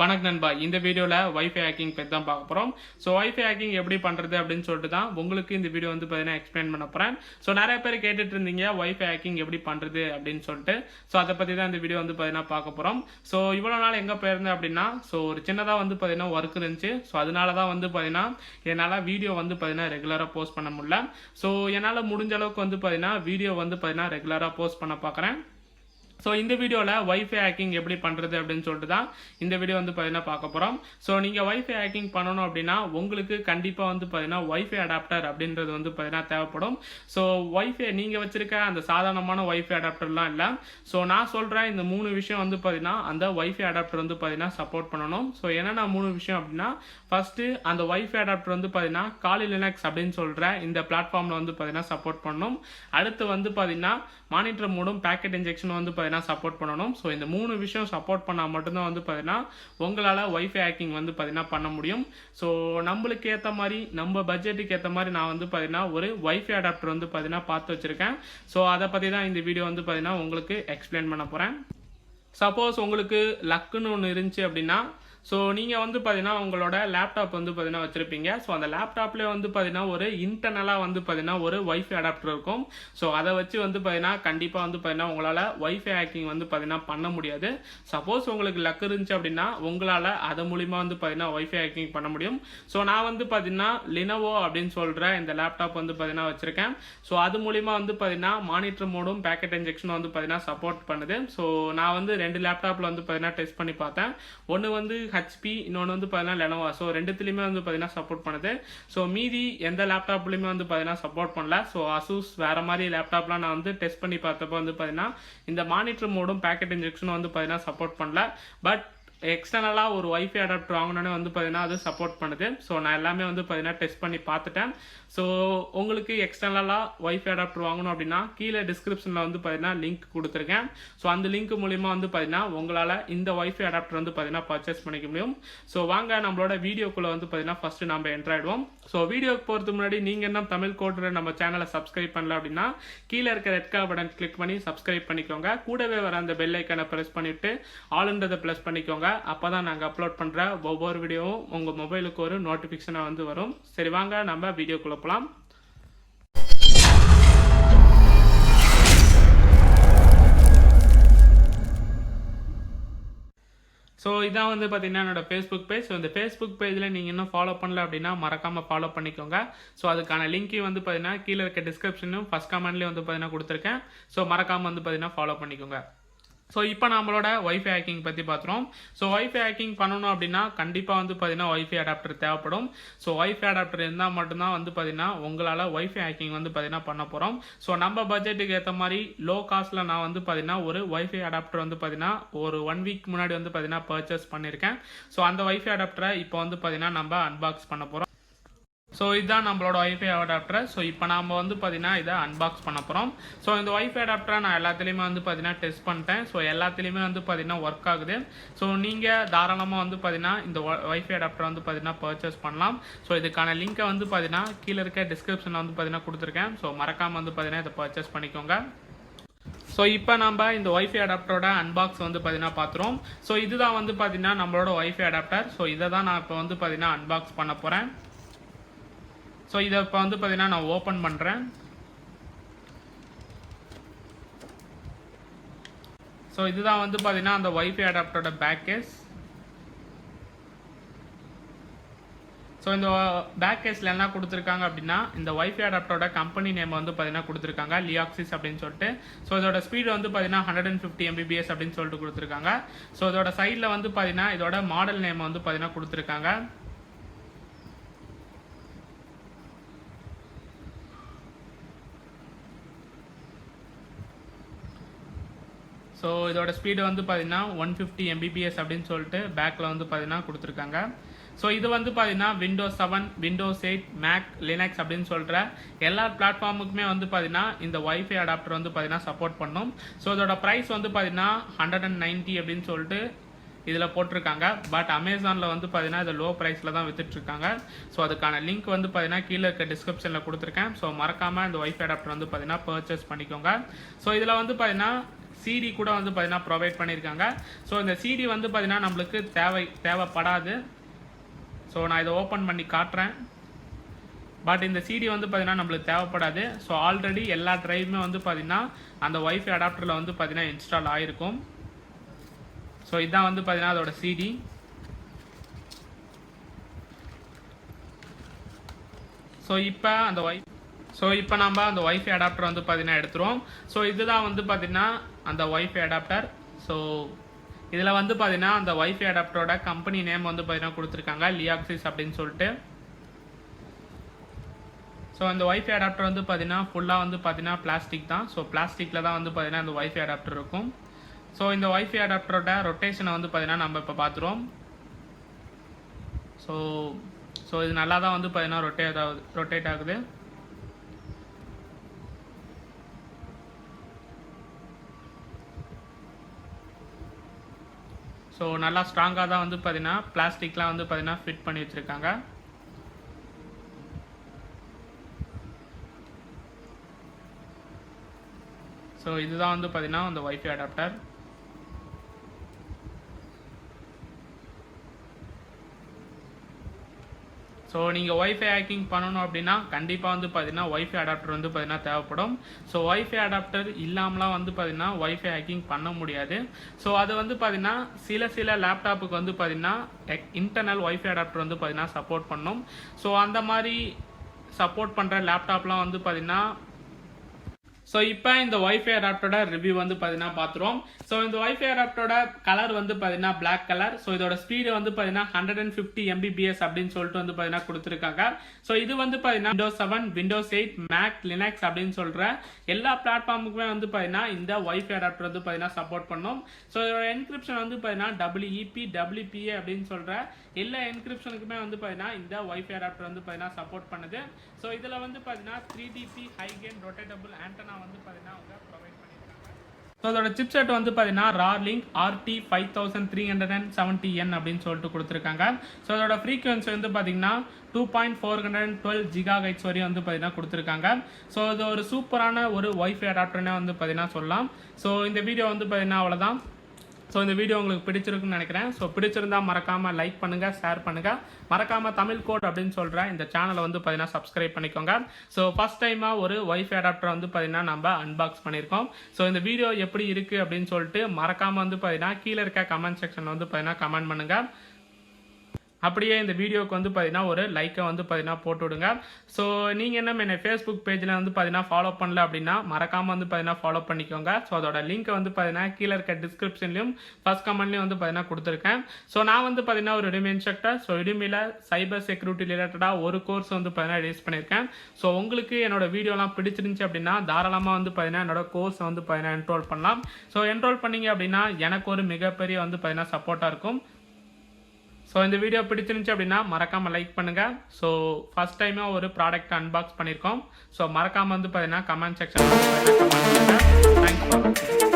வணக்கம் நண்பா. இந்த வீடியோவில் வைஃபை ஹேக்கிங் பற்றி தான் பார்க்க போகிறோம். ஸோ வைஃபை ஹேக்கிங் எப்படி பண்ணுறது அப்படின்னு சொல்லிட்டு தான் உங்களுக்கு இந்த வீடியோ வந்து பார்த்தீங்கன்னா எக்ஸ்பிளைன் பண்ண போகிறேன். ஸோ நிறைய பேர் கேட்டுட்டு இருந்தீங்க வைஃபை ஹேக்கிங் எப்படி பண்ணுறது அப்படின்னு சொல்லிட்டு. ஸோ அதை பற்றி தான் இந்த வீடியோ வந்து பார்த்தீங்கன்னா பார்க்க போகிறோம். ஸோ இவ்வளோ நாள் எங்கே போயிருந்தேன் அப்படின்னா, ஸோ ஒரு சின்னதாக வந்து பார்த்தீங்கன்னா ஒர்க் இருந்துச்சு. ஸோ அதனால தான் வந்து பார்த்தீங்கன்னா என்னால் வீடியோ வந்து பார்த்தீங்கன்னா ரெகுலராக போஸ்ட் பண்ண முடியல. ஸோ என்னால் முடிஞ்ச அளவுக்கு வந்து பார்த்தீங்கன்னா வீடியோ வந்து பார்த்தீங்கன்னா ரெகுலராக போஸ்ட் பண்ண பார்க்குறேன். ஸோ இந்த வீடியோவில் வைஃபை ஹேக்கிங் எப்படி பண்ணுறது அப்படின்னு சொல்லிட்டு தான் இந்த வீடியோ வந்து பார்த்தீங்கன்னா பார்க்க போகிறோம். ஸோ நீங்கள் வைஃபை ஹேக்கிங் பண்ணணும் அப்படின்னா உங்களுக்கு கண்டிப்பாக வந்து பார்த்தீங்கன்னா வைஃபை அடாப்டர் அப்படின்றது வந்து பார்த்தீங்கன்னா தேவைப்படும். ஸோ வைஃபை நீங்கள் வச்சுருக்க அந்த சாதாரணமான வைஃபை அடாப்டர்லாம் இல்லை. ஸோ நான் சொல்கிறேன் இந்த 3 விஷயம் வந்து பார்த்தீங்கன்னா அந்த வைஃபை அடாப்டர் வந்து பார்த்தீங்கன்னா சப்போர்ட் பண்ணணும். ஸோ என்னென்ன 3 விஷயம் அப்படின்னா, ஃபஸ்ட்டு அந்த வைஃபை அடாப்டர் வந்து பார்த்தீங்கன்னா காலி லினக்ஸ் அப்படின்னு சொல்கிற இந்த பிளாட்ஃபார்மில் வந்து பார்த்தீங்கன்னா சப்போர்ட் பண்ணணும். அடுத்து வந்து பார்த்தீங்கன்னா மானிட்டர் மோடும் பேக்கெட் இன்ஜெக்ஷன் வந்து பார்த்தீங்கன்னா சப்போர்ட் பண்ணணும். ஸோ இந்த 3 விஷயம் சப்போர்ட் பண்ணால் மட்டும்தான் வந்து பார்த்தீங்கன்னா உங்களால் வைஃபை ஹேக்கிங் வந்து பார்த்தீங்கன்னா பண்ண முடியும். ஸோ நம்மளுக்கு ஏற்ற மாதிரி நம்ம பட்ஜெட்டுக்கு ஏற்ற மாதிரி நான் வந்து பார்த்தீங்கன்னா ஒரு வைஃபை அடாப்டர் வந்து பார்த்தீங்கன்னா பார்த்து வச்சுருக்கேன். ஸோ அதை பற்றி தான் இந்த வீடியோ வந்து பார்த்தீங்கன்னா உங்களுக்கு எக்ஸ்பிளைன் பண்ண போகிறேன். சப்போஸ் உங்களுக்கு லக்குன்னு ஒன்று இருந்துச்சு அப்படின்னா, ஸோ நீங்கள் வந்து பார்த்தீங்கன்னா உங்களோட லேப்டாப் வந்து பார்த்தீங்கன்னா வச்சுருப்பீங்க. ஸோ அந்த லேப்டாப்லேயே வந்து பார்த்தீங்கன்னா ஒரு இன்டர்னலாக வந்து பார்த்தீங்கன்னா ஒரு வைஃபை அடாப்டர் இருக்கும். ஸோ அதை வச்சு வந்து பார்த்தீங்கன்னா கண்டிப்பாக வந்து பார்த்தீங்கன்னா உங்களால் வைஃபை ஹேக்கிங் வந்து பார்த்தீங்கன்னா பண்ண முடியாது. சப்போஸ் உங்களுக்கு லக் இருந்துச்சு அப்படின்னா உங்களால் அது மூலிமா வந்து பார்த்தீங்கன்னா வைஃபை ஹேக்கிங் பண்ண முடியும். ஸோ நான் வந்து பார்த்தீங்கன்னா லினோவோ அப்படின்னு சொல்கிற இந்த லேப்டாப் வந்து பார்த்தீங்கன்னா வச்சுருக்கேன். ஸோ அது மூலிமா வந்து பார்த்தீங்கன்னா மானிட்டர் மோடும் பேக்கெட் இன்ஜெக்ஷனும் வந்து பார்த்தீங்கன்னா சப்போர்ட் பண்ணுது. ஸோ நான் வந்து 2 லேப்டாப்பில் வந்து பார்த்தீங்கன்னா டெஸ்ட் பண்ணி பார்த்தேன். ஒன்று வந்து ஹெச்பி, இன்னொன்று வந்து பார்த்தீங்கன்னா லெனோவா. ஸோ ரெண்டுத்துலையுமே வந்து பார்த்தீங்கன்னா சப்போர்ட் பண்ணுது. ஸோ மீதி எந்த லேப்டாப்லையுமே வந்து பார்த்தீங்கன்னா சப்போர்ட் பண்ணல. ஸோ அசூஸ் வேறு மாதிரி லேப்டாப்லாம் நான் வந்து டெஸ்ட் பண்ணி பார்த்தப்போ வந்து பார்த்தீங்கன்னா இந்த மானிட்டர் மோடும் பேக்கெட் இன்ஜெக்ஷனும் வந்து பார்த்தீங்கன்னா சப்போர்ட் பண்ணல. பட் எக்ஸ்டர்னலாக ஒரு வைஃபை அடாப்டர் வாங்கினோன்னே வந்து பார்த்தீங்கன்னா அது சப்போர்ட் பண்ணுது. ஸோ நான் எல்லாமே வந்து பார்த்தீங்கன்னா டெஸ்ட் பண்ணி பார்த்துட்டேன். ஸோ உங்களுக்கு எக்ஸ்டர்னலாக வைஃபை அடாப்டர் வாங்கணும் அப்படின்னா கீழே டிஸ்கிரிப்ஷனில் வந்து பார்த்தீங்கன்னா லிங்க் கொடுத்துருக்கேன். ஸோ அந்த லிங்க் மூலிமா வந்து பார்த்தீங்கன்னா உங்களால் இந்த வைஃபை அடாப்டர் வந்து பார்த்தீங்கன்னா பர்ச்சேஸ் பண்ணிக்க முடியும். ஸோ வாங்க நம்மளோட வீடியோக்குள்ளே வந்து பார்த்தீங்கன்னா ஃபஸ்ட்டு நம்ம என்டர் ஆகிடுவோம். ஸோ வீடியோக்கு போகிறதுக்கு முன்னாடி நீங்கள் என்ன தமிழ் கோட்ரு நம்ம சேனலை சப்ஸ்கிரைப் பண்ணல அப்படின்னா கீழே இருக்க ரெட் கலர் பட்டன் கிளிக் பண்ணி சப்ஸ்கிரைப் பண்ணிக்கோங்க. கூடவே வர அந்த பெல் ஐக்கானை ப்ரெஸ் பண்ணிவிட்டு ஆல்ன்றதை ப்ளஸ் பண்ணிக்கோங்க. அப்போ தான் நாங்கள் அப்லோட் பண்ணுற ஒவ்வொரு வீடியோவும் உங்கள் மொபைலுக்கு ஒரு நோட்டிஃபிகேஷனாக வந்து வரும். சரி வாங்க நம்ம வீடியோக்குள்ளே போகலாம். ஸோ இதான் வந்து பார்த்தீங்கன்னா என்னோட ஃபேஸ்புக் பேஜ். ஸோ இந்த ஃபேஸ்புக் பேஜில் நீங்கள் இன்னும் ஃபாலோ பண்ணல அப்படின்னா மறக்காமல் ஃபாலோ பண்ணிக்கோங்க. ஸோ அதுக்கான லிங்க்கையும் வந்து பார்த்தீங்கன்னா கீழே இருக்க டிஸ்கிரிப்ஷனும் ஃபஸ்ட் கமெண்ட்லேயும் வந்து பார்த்தீங்கன்னா கொடுத்துருக்கேன். ஸோ மறக்காமல் வந்து பார்த்தீங்கன்னா ஃபாலோ பண்ணிக்கோங்க. ஸோ இப்போ நம்மளோட வைஃபை ஹேக்கிங் பற்றி பார்த்துறோம். ஸோ வைஃபை ஹேக்கிங் பண்ணணும் அப்படின்னா கண்டிப்பாக வந்து பார்த்தீங்கன்னா வைஃபை அடாப்டர் தேவைப்படும். ஸோ வைஃபை அடாப்டர் இருந்தால் மட்டும்தான் வந்து பார்த்தீங்கன்னா உங்களால் வைஃபை ஹேக்கிங் வந்து பார்த்தீங்கன்னா பண்ண போகிறோம். ஸோ நம்ம பட்ஜெட்டுக்கு ஏற்ற மாதிரி லோ காஸ்ட்டில் நான் வந்து பார்த்தீங்கன்னா ஒரு வைஃபை அடாப்டர் வந்து பார்த்தீங்கன்னா ஒரு 1 வீக் முன்னாடி வந்து பார்த்தீங்கன்னா பர்ச்சேஸ் பண்ணியிருக்கேன். ஸோ அந்த வைஃபை அடாப்டரை இப்போ வந்து பார்த்தீங்கன்னா நம்ம அன்பாக்ஸ் பண்ண போகிறோம். ஸோ இதுதான் நம்மளோட வைஃபை அடாப்டர். ஸோ இப்போ நம்ம வந்து பார்த்தீங்கன்னா இதை அன்பாக்ஸ் பண்ண போகிறோம். ஸோ இந்த வைஃபை அடாப்டரை நான் எல்லாத்துலேயுமே வந்து பார்த்தீங்கன்னா டெஸ்ட் பண்ணிட்டேன். ஸோ எல்லாத்துலேயுமே வந்து பார்த்தீங்கன்னா ஒர்க் ஆகுது. ஸோ நீங்கள் தாராளமாக வந்து பார்த்தீங்கன்னா இந்த வைஃபை அடாப்டரை வந்து பார்த்தீங்கன்னா பர்ச்சேஸ் பண்ணலாம். ஸோ இதுக்கான லிங்க்கை வந்து பார்த்தீங்கன்னா கீழே இருக்க டிஸ்கிரிப்ஷனில் வந்து பார்த்தீங்கன்னா கொடுத்துருக்கேன். ஸோ மறக்காமல் வந்து பார்த்தீங்கன்னா இதை பர்ச்சேஸ் பண்ணிக்கோங்க. ஸோ இப்போ நம்ம இந்த வைஃபை அடாப்டரோட அன்பாக்ஸ் வந்து பார்த்தீங்கன்னா பார்த்துருவோம். ஸோ இதுதான் வந்து பார்த்தீங்கன்னா நம்மளோட வைஃபை அடாப்டர். ஸோ இதை தான் நான் இப்போ வந்து பார்த்தீங்கன்னா அன்பாக்ஸ் பண்ண போகிறேன். ஸோ இதை இப்போ வந்து பார்த்தீங்கன்னா நான் ஓப்பன் பண்ணுறேன். ஸோ இதுதான் வந்து பார்த்தீங்கன்னா அந்த வைஃபை அடாப்டரோட பேக் கேஸ். ஸோ இந்த பேக் கேஸில் என்ன கொடுத்துருக்காங்க அப்படின்னா இந்த வைஃபை அடாப்டரோட கம்பெனி நேம் வந்து பார்த்தீங்கன்னா கொடுத்துருக்காங்க, லியாக்சிஸ் அப்படின்னு சொல்லிட்டு. ஸோ இதோட ஸ்பீடு வந்து பார்த்தீங்கன்னா 150 Mbps அப்படின்னு சொல்லிட்டு கொடுத்துருக்காங்க. ஸோ இதோட சைடில் வந்து பார்த்தீங்கன்னா இதோட மாடல் நேம் வந்து பார்த்தீங்கன்னா கொடுத்துருக்காங்க. ஸோ இதோட ஸ்பீடு வந்து பார்த்தீங்கன்னா 150 Mbps அப்படின்னு சொல்லிட்டு பேக்கில் வந்து பார்த்தீங்கன்னா கொடுத்துருக்காங்க. ஸோ இது வந்து பார்த்தீங்கன்னா விண்டோஸ் 7, விண்டோஸ் 8, மேக், லினக்ஸ் அப்படின்னு சொல்கிற எல்லா பிளாட்ஃபார்முக்குமே வந்து பார்த்தீங்கன்னா இந்த வைஃபை அடாப்டர் வந்து பார்த்தீங்கன்னா சப்போர்ட் பண்ணும். ஸோ இதோட ப்ரைஸ் வந்து பார்த்தீங்கன்னா 190 அப்படின்னு சொல்லிட்டு இதில் போட்டிருக்காங்க. பட் அமேசானில் வந்து பார்த்தீங்கன்னா இதை லோ ப்ரைஸில் தான் விற்றுட்ருக்காங்க. ஸோ அதுக்கான லிங்க் வந்து பார்த்தீங்கன்னா கீழே இருக்க டிஸ்கிரிப்ஷனில் கொடுத்துருக்கேன். ஸோ மறக்காமல் இந்த வைஃபை அடாப்டர் வந்து பார்த்தீங்கன்னா பர்ச்சேஸ் பண்ணிக்கோங்க. ஸோ இதில் வந்து பார்த்தீங்கன்னா சிடி கூட வந்து பார்த்தீங்கன்னா ப்ரொவைட் பண்ணியிருக்காங்க. ஸோ இந்த சிடி வந்து பார்த்தீங்கன்னா நம்மளுக்கு தேவைப்படாது. ஸோ நான் இதை ஓப்பன் பண்ணி காட்டுறேன். பட் இந்த சிடி வந்து பார்த்தீங்கன்னா நம்மளுக்கு தேவைப்படாது. ஸோ ஆல்ரெடி எல்லா ட்ரைவுமே வந்து பார்த்தீங்கன்னா அந்த வைஃபை அடாப்டரில் வந்து பார்த்தீங்கன்னா இன்ஸ்டால் ஆகிருக்கும். ஸோ இதுதான் வந்து பார்த்தீங்கன்னா அதோட சிடி. ஸோ இப்போ நம்ம அந்த வைஃபை அடாப்டர் வந்து பார்த்தீங்கன்னா எடுத்துருவோம். ஸோ இதுதான் வந்து பார்த்தீங்கன்னா அந்த வைஃபை அடாப்டர். ஸோ இதில் வந்து பார்த்தீங்கன்னா அந்த வைஃபை அடாப்டரோட கம்பெனி நேம் வந்து பார்த்தீங்கன்னா கொடுத்துருக்காங்க, லியாக்சிஸ் அப்படின்னு சொல்லிட்டு. ஸோ அந்த வைஃபை அடாப்டர் வந்து பார்த்தீங்கன்னா ஃபுல்லாக வந்து பார்த்தீங்கன்னா பிளாஸ்டிக் தான். ஸோ பிளாஸ்டிக்கில் தான் வந்து பார்த்தீங்கன்னா அந்த வைஃபை அடாப்டர் இருக்கும். ஸோ இந்த வைஃபை அடாப்டரோட ரொட்டேஷனை வந்து பார்த்தீங்கன்னா நம்ம இப்போ பார்த்துருவோம். ஸோ இது நல்லா தான் வந்து பார்த்தீங்கன்னா ரொட்டேட் ஆகுது. ஸோ நல்லா ஸ்ட்ராங்காக தான் வந்து பார்த்தீங்கன்னா பிளாஸ்டிக்லாம் வந்து பார்த்தீங்கன்னா ஃபிட் பண்ணி வச்சுருக்காங்க. ஸோ இதுதான் வந்து பார்த்தீங்கன்னா அந்த வைஃபை அடாப்டர். ஸோ நீங்கள் வைஃபை ஹேக்கிங் பண்ணணும் அப்படின்னா கண்டிப்பாக வந்து பார்த்தீங்கன்னா வைஃபை அடாப்டர் வந்து பார்த்தீங்கன்னா தேவைப்படும். ஸோ வைஃபை அடாப்டர் இல்லாமலாம் வந்து பார்த்தீங்கன்னா வைஃபை ஹேக்கிங் பண்ண முடியாது. ஸோ அது வந்து பார்த்தீங்கன்னா சில லேப்டாப்புக்கு வந்து பார்த்தீங்கன்னா இன்டர்னல் வைஃபை அடாப்டர் வந்து பார்த்தீங்கன்னா சப்போர்ட் பண்ணும். ஸோ அந்த மாதிரி சப்போர்ட் பண்ணுற லேப்டாப்லாம் வந்து பார்த்தீங்கன்னா ஸோ இப்போ இந்த வைஃபை அடாப்டரோட ரிவ்யூ வந்து பார்த்தீங்கன்னா பார்த்துருவோம். ஸோ இந்த வைஃபை அடாப்டரோட கலர் வந்து பார்த்தீங்கன்னா பிளாக் கலர். ஸோ இதோட ஸ்பீடு வந்து பார்த்தீங்கன்னா 150 Mbps அப்படின்னு சொல்லிட்டு வந்து பார்த்தீங்கன்னா கொடுத்துருக்காங்க. ஸோ இது வந்து பார்த்தீங்கன்னா Windows 7, Windows 8, Mac, Linux அப்படின்னு சொல்கிற எல்லா பிளாட்ஃபார்முக்குமே வந்து பார்த்தீங்கன்னா இந்த வைஃபை அடாப்டர் வந்து பார்த்தீங்கன்னா சப்போர்ட் பண்ணும். ஸோ இதோட என்கிரிப்ஷன் வந்து பார்த்தீங்கன்னா WEP, WPA அப்படின்னு சொல்கிற எல்லா என்கிரிப்ஷனுக்குமே வந்து பார்த்தீங்கன்னா இந்த வைஃபை அடாப்டர் வந்து பார்த்தீங்கன்னா சப்போர்ட் பண்ணுது. ஸோ இதில் வந்து பார்த்தீங்கன்னா 3DP high gain rotatable antenna வந்து பார்த்தீங்கன்னா அவங்க ப்ரொவைட் பண்ணியிருக்காங்க. ஸோ அதோட சிப்செட் வந்து பார்த்தீங்கன்னா RARLink RT5370N அப்படின்னு சொல்லிட்டு கொடுத்துருக்காங்க. ஸோ அதோட ஃப்ரீக்வன்சி வந்து பார்த்தீங்கன்னா 2.412 GHz வரையும் வந்து பார்த்தீங்கன்னா கொடுத்துருக்காங்க. ஸோ இது ஒரு சூப்பரான ஒரு வைஃபை அடாப்டர்னே வந்து பார்த்தீங்கன்னா சொல்லலாம். ஸோ இந்த வீடியோ வந்து பார்த்தீங்கன்னா அவ்வளோதான். ஸோ இந்த வீடியோ உங்களுக்கு பிடிச்சிருக்குன்னு நினைக்கிறேன். ஸோ பிடிச்சிருந்தா மறக்காமல் லைக் பண்ணுங்கள், ஷேர் பண்ணுங்கள். மறக்காமல் தமிழ் கோட் அப்படின்னு சொல்கிற இந்த சேனலை வந்து பார்த்தீங்கன்னா சப்ஸ்கிரைப் பண்ணிக்கோங்க. ஸோ ஃபஸ்ட் டைமாக ஒரு வைஃபை அடாப்டர் வந்து பார்த்தீங்கன்னா நம்ம அன்பாக்ஸ் பண்ணியிருக்கோம். ஸோ இந்த வீடியோ எப்படி இருக்குது அப்படின்னு சொல்லிட்டு மறக்காமல் வந்து பார்த்தீங்கன்னா கீழே இருக்க கமெண்ட் செக்ஷனில் வந்து பார்த்தீங்கன்னா கமெண்ட் பண்ணுங்கள். அப்படியே இந்த வீடியோக்கு வந்து பார்த்தீங்கன்னா ஒரு லைக்கை வந்து பார்த்தீங்கன்னா போட்டு விடுங்க. ஸோ நீங்கள் என்ன என்னை ஃபேஸ்புக் பேஜில் வந்து பார்த்தீங்கன்னா ஃபாலோ பண்ணல அப்படின்னா மறக்காமல் வந்து பார்த்தீங்கன்னா ஃபாலோ பண்ணிக்கோங்க. ஸோ அதோட லிங்க்கை வந்து பார்த்தீங்கன்னா கீழே இருக்க டிஸ்கிரிப்ஷன்லையும் ஃபர்ஸ்ட் கமெண்ட்லையும் வந்து பார்த்தீங்கன்னா கொடுத்துருக்கேன். ஸோ நான் வந்து பார்த்தீங்கன்னா ஒரு Udemy இன்ஸ்ட்ரக்டர். ஸோ Udemyல சைபர் செக்யூரிட்டி ரிலேட்டடாக ஒரு கோர்ஸ் வந்து பார்த்தீங்கன்னா ரிலீஸ் பண்ணியிருக்கேன். ஸோ உங்களுக்கு என்னோட வீடியோலாம் பிடிச்சிருந்துச்சு அப்படின்னா தாராளமாக வந்து பார்த்தீங்கன்னா என்னோட கோர்ஸை வந்து பார்த்தீங்கன்னா என்ரோல் பண்ணலாம். ஸோ என்ரோல் பண்ணீங்க அப்படின்னா எனக்கு ஒரு மிகப்பெரிய வந்து பார்த்தீங்கன்னா சப்போர்ட்டாக இருக்கும். ஸோ இந்த வீடியோ பிடிச்சிருந்துச்சு அப்படின்னா மறக்காமல் லைக் பண்ணுங்கள். ஸோ ஃபஸ்ட் டைமாக ஒரு ப்ராடக்ட் அன்பாக்ஸ் பண்ணியிருக்கோம். ஸோ மறக்காமல் வந்து பார்த்தீங்கன்னா கமெண்ட் செக்ஷன் கமெண்ட் பண்ணுங்கள். தேங்க்ஸ் ஃபார் வாட்சிங்.